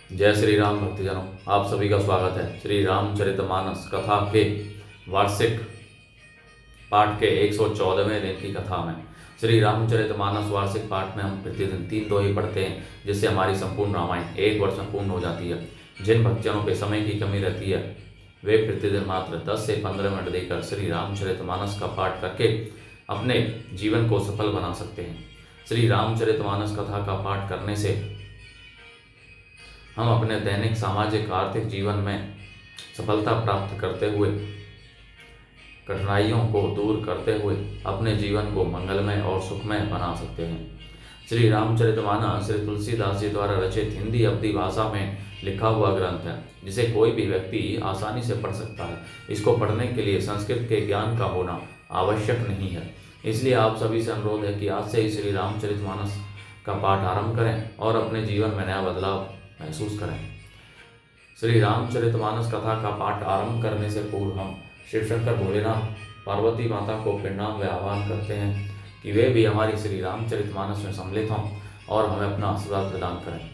जय श्री राम भक्तजनों, आप सभी का स्वागत है श्री रामचरितमानस कथा के वार्षिक पाठ के 114वें दिन की कथा में। श्री रामचरितमानस वार्षिक पाठ में हम प्रतिदिन 3 दोहे पढ़ते हैं, जिससे हमारी संपूर्ण रामायण 1 वर्ष में पूर्ण हो जाती है। जिन भक्तजनों के समय की कमी रहती है वे प्रतिदिन मात्र 10 से 15 मिनट देकर श्री रामचरितमानस का पाठ करके अपने जीवन को सफल बना सकते हैं। श्री रामचरितमानस कथा का पाठ करने से हम अपने दैनिक सामाजिक आर्थिक जीवन में सफलता प्राप्त करते हुए, कठिनाइयों को दूर करते हुए अपने जीवन को मंगलमय और सुखमय बना सकते हैं। श्री रामचरितमानस श्री तुलसीदास जी द्वारा रचित हिंदी अवधी भाषा में लिखा हुआ ग्रंथ है, जिसे कोई भी व्यक्ति आसानी से पढ़ सकता है। इसको पढ़ने के लिए संस्कृत के ज्ञान का होना आवश्यक नहीं है। इसलिए आप सभी से अनुरोध है कि आज से ही श्री रामचरितमानस का पाठ आरंभ करें और अपने जीवन में नया बदलाव महसूस करें। श्री रामचरितमानस कथा का पाठ आरंभ करने से पूर्व हम शिव शंकर भोलेनाथ पार्वती माता को प्रणाम व आह्वान करते हैं कि वे भी हमारी श्री रामचरितमानस में सम्मिलित हों और हमें अपना आशीर्वाद प्रदान करें।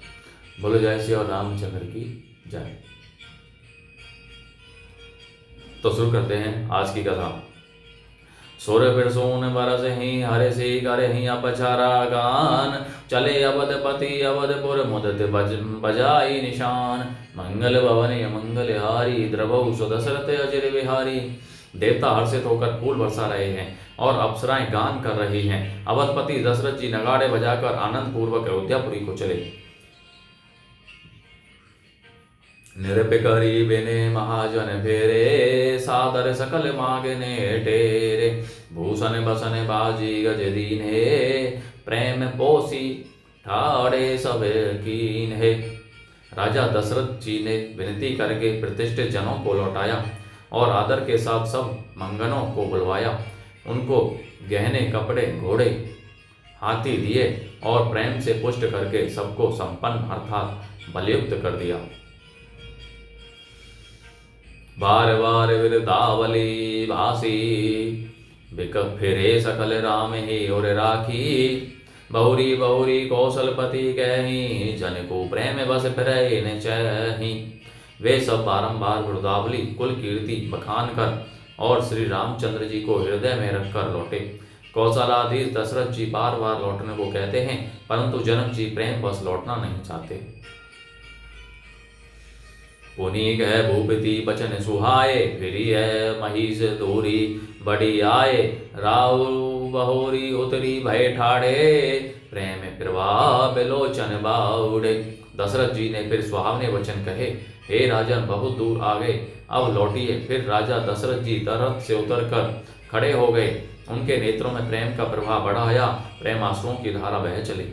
बोलो जय श्री और रामचंद्र की जय। तो शुरू करते हैं आज की कथा। सोर बिरसून बरस ही हरे से करे ही अपचारा गान, चले अवधपति अवधपुर मुदत बजाई निशान, मंगल भवन मंगल हारी द्रवौ सुदशरथ अजर विहारी। देवता हर्षित होकर फूल बरसा रहे हैं और अप्सराएं गान कर रही हैं। अवधपति दशरथ जी नगाड़े बजाकर आनंद पूर्वक अयोध्यापुरी को चले। निरपिकरी बिने महाजन फेरे, सादर सकल मांगने टेरे, भूषण बसन बाजी गज दीन है, प्रेम पोसी ठाड़े सब कीन है। राजा दशरथ जी ने विनती करके प्रतिष्ठित जनों को लौटाया और आदर के साथ सब मंगनों को बुलवाया। उनको गहने कपड़े घोड़े हाथी दिए और प्रेम से पुष्ट करके सबको संपन्न अर्थात बलयुक्त कर दिया। बार बार विरदावली भासी, बिक फिरे सकल राम ही और राखी, बहुरी बहुरी कौशलपति कही, जन को प्रेम बस फिरे न चाही। वे सब बारंबार विरदावली कुल कीर्ति बखान कर और श्री रामचंद्र जी को हृदय में रखकर लौटे। कौशलाधीश दशरथ जी बार बार लौटने को कहते हैं, परंतु जनक जी प्रेम बस लौटना नहीं चाहते। पुनीक है भूपति बचन सुहाए, फिरी है महिष दूरी बड़ी आए, राव बहोरी उतरी भय ठाड़े, प्रेम प्रभा बिलोचन बाउड़े। दशरथ जी ने फिर सुहावने वचन कहे, हे राजन बहुत दूर आ गए, अब लौटिए। फिर राजा दशरथ जी रथ से उतरकर खड़े हो गए। उनके नेत्रों में प्रेम का प्रभाव बढ़ा आया, प्रेमाश्रुओं की धारा बह चली।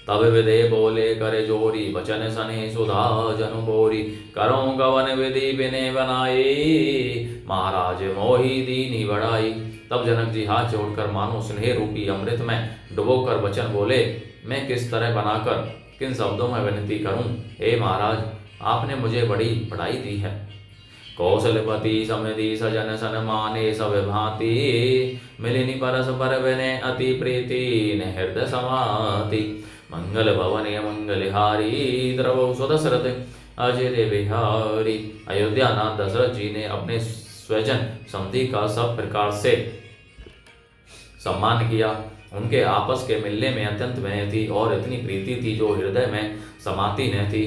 तब विदे बोले करे जोरी, बचन सने सुधा जनु बोरी, करो गवन विधि बिने बनाई, महाराज मोही दीनी बढ़ाई। तब जनक जी हाथ जोड़कर मानो स्नेह रूपी अमृत में डुबोकर वचन बोले, मैं किस तरह बनाकर किन शब्दों में विनती करूं। हे महाराज, आपने मुझे बड़ी बढ़ाई दी है। कौशलपति समधि सजन सन माने सब भांति, मिलिनी परस पर विने अति प्रीति न हृदय समाति, मंगल भवन मंगल हारी, द्रवौ सुदशरथ अजय विहारी। अयोध्या नाथ दशरथ जी ने अपने स्वजन समधि का सब प्रकार से सम्मान किया। उनके आपस के मिलने में अत्यंत विनय थी और इतनी प्रीति थी जो हृदय में समाती न थी।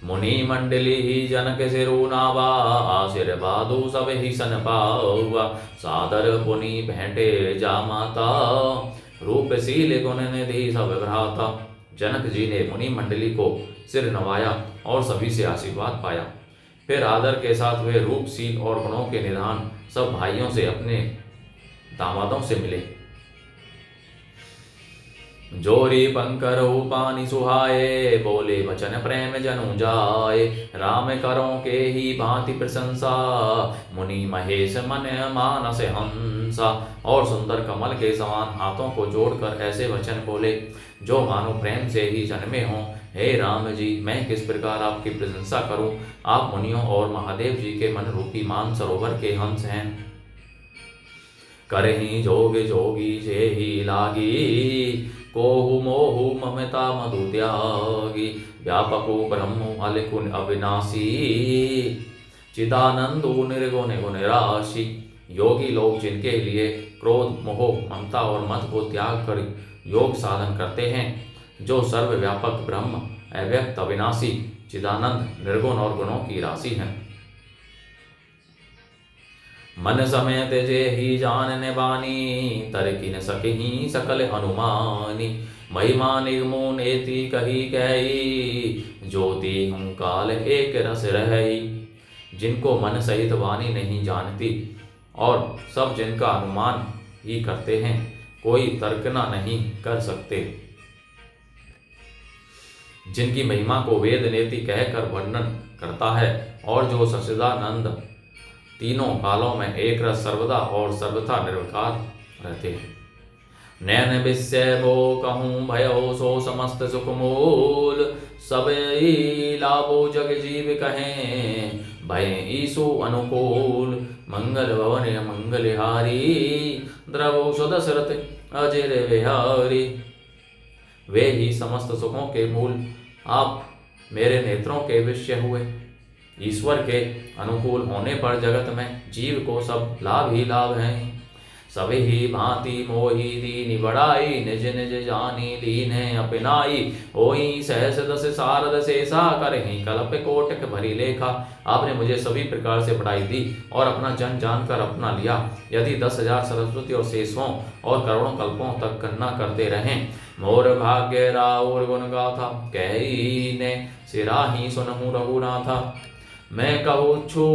मुनि मंडली ही जनक सिरुनावा, आशीर्वादु सब ही सन पावा, सादर पुनि भेंटे जा माता, रूपशील गुण निधि सब भ्राता। जनक जी ने मुनि मंडली को सिर नवाया और सभी से आशीर्वाद पाया। फिर आदर के साथ वे रूपशील और गुणों के निधान सब भाइयों से अपने दामादों से मिले। जोरी पंकर पानी सुहाए, बोले वचन प्रेम जनु जाए, राम करों के ही भांति प्रशंसा, मुनि महेश मन मानस हंसा। और सुंदर कमल के समान हाथों को जोड़कर ऐसे वचन बोले जो मानो प्रेम से ही जन्मे हों। हे राम जी, मैं किस प्रकार आपकी प्रशंसा करूं। आप मुनियों और महादेव जी के मन रूपी मान सरोवर के हंस हैं। करही जोग जोगी से ही लागी, कोहु मोहु ममता मधु त्यागी, व्यापको ब्रह्म अलकुन अविनाशी, चिदानंदो निर्गुण गुण राशि। योगी लोग जिनके लिए क्रोध, मोह, ममता और मद को त्याग कर योग साधन करते हैं, जो सर्वव्यापक ब्रह्म, अव्यक्त, अविनाशी, चिदानंद, निर्गुण और गुणों की राशि है। मन समेत जे ही जानने बानी, तरकी न सके ही सकल अनुमानी। महिमा निगमो नेति कही कही, ज्योति हूँ काल एक रस रही। जिनको मन सहित वाणी नहीं जानती और सब जिनका अनुमान ही करते हैं, कोई तर्कना नहीं कर सकते। जिनकी महिमा को वेद नेति कहकर वर्णन करता है और जो सच्चिदानंद तीनों कालों में एक रस सर्वदा और सर्वथा निर्विकार रहते हैं। नैन विषय वो कहूँ भयो सो समस्त सुख मूल, सब लाभो जग जीव कहें भय ईसु अनुकूल। मंगल भवन मंगलहारी, द्रवो सुदशरथ अजय विहारी। वे ही समस्त सुखों के मूल, आप मेरे नेत्रों के विषय हुए। ईश्वर के अनुकूल होने पर जगत में जीव को सब लाभ ही लाभ हैं। सभी ही भांति मोही दीनी बड़ाई, निज निज जानी दीन है अपनाई। होई सहस दस सारद शेषा, करहि कल्प कोटक भरी लेखा। आपने मुझे सभी प्रकार से बढ़ाई दी और अपना जन जानकर अपना लिया। यदि 10,000 सरस्वती और शेषों और करोड़ों कल्पों तक गणना करते रहें, मोर भाग्य राउर गुण गाथा, कही ने सिराही सुनहु रघुनाथा। मैं कहूँ छू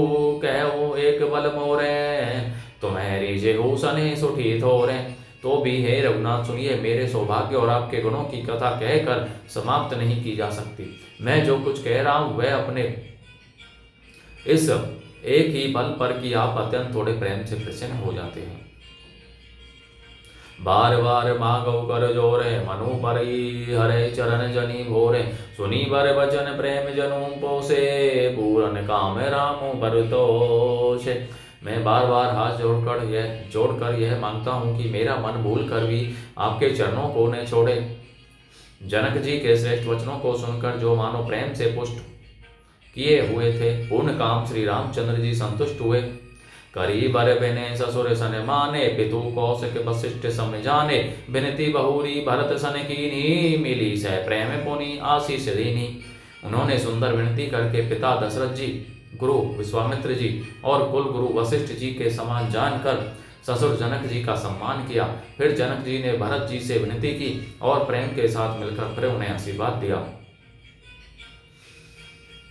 कहो एक बल मोरे, तुम्हारी जे हो सने सुठी थोरे। तो भी हे रघुनाथ सुनिए, मेरे सौभाग्य और आपके गुणों की कथा कहकर समाप्त नहीं की जा सकती। मैं जो कुछ कह रहा हूँ वह अपने इस एक ही बल पर कि आप अत्यंत थोड़े प्रेम से प्रसन्न हो जाते हैं। बार बार मांगो कर जोरे, मनु परई हरे चरण जनी भोरे। सुनी बर बचन प्रेम जनू पोसे, पूरन काम रामो बरतोषे। मैं बार बार हाथ जोड़कर यह मांगता हूँ कि मेरा मन भूल कर भी आपके चरणों को न छोड़े। जनक जी के श्रेष्ठ वचनों को सुनकर जो मानो प्रेम से पुष्ट किए हुए थे, पूर्ण काम श्री रामचंद्र जी संतुष्ट हुए। करी बर बिने ससुर सन माने, पितु कौशिक वशिष्ठ सम जाने। बिनती बहुरी भरत सन कीनी, मिली सह प्रेम पुनि आशीष दीनी। उन्होंने सुंदर विनती करके पिता दशरथ जी, गुरु विश्वामित्र जी और कुल गुरु वशिष्ठ जी के समान जानकर ससुर जनक जी का सम्मान किया। फिर जनक जी ने भरत जी से विनती की और प्रेम के साथ मिलकर फिर उन्हें आशीर्वाद दिया।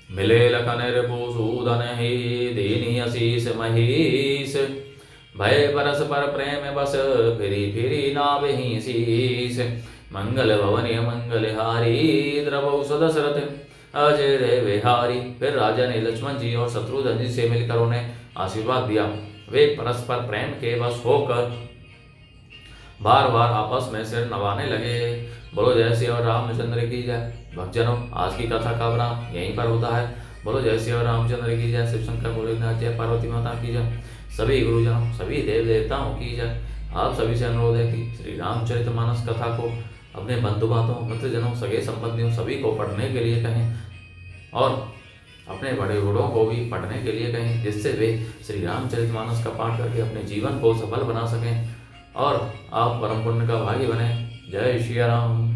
मिले लखन रिपुसूदन ही, दीनी आशीष महीष। भय बरस पर प्रेम बस, फिरी फिरी नावहि शीस। मंगल भवन मंगलहारी, द्रवौ सुदशरथ अजय विहारी। फिर राजा ने लक्ष्मण जी और शत्रुघ्न जी से मिलकर उन्हें आशीर्वाद दिया। वे परस्पर प्रेम के वश होकर बार बार आपस में सिर नवाने लगे। बोलो जय श्री रामचंद्र की जय। भक्तजनों, आज की कथा का विराम यहीं पर होता है। बोलो जय श्री रामचंद्र की जय। शिव शंकर भोलेनाथ जय, पार्वती माता की जय। सभी गुरुजनों, सभी देव देवताओं की जय। आप सभी से अनुरोध है कि श्री रामचरितमानस कथा को अपने बंधु बांधों, मित्रजनों, सगे संबंधियों सभी को पढ़ने के लिए कहें और अपने बड़े बूढ़ों को भी पढ़ने के लिए कहें, जिससे वे श्री रामचरितमानस का पाठ करके अपने जीवन को सफल बना सकें और आप परम पुण्य का भागी बने। जय श्री राम।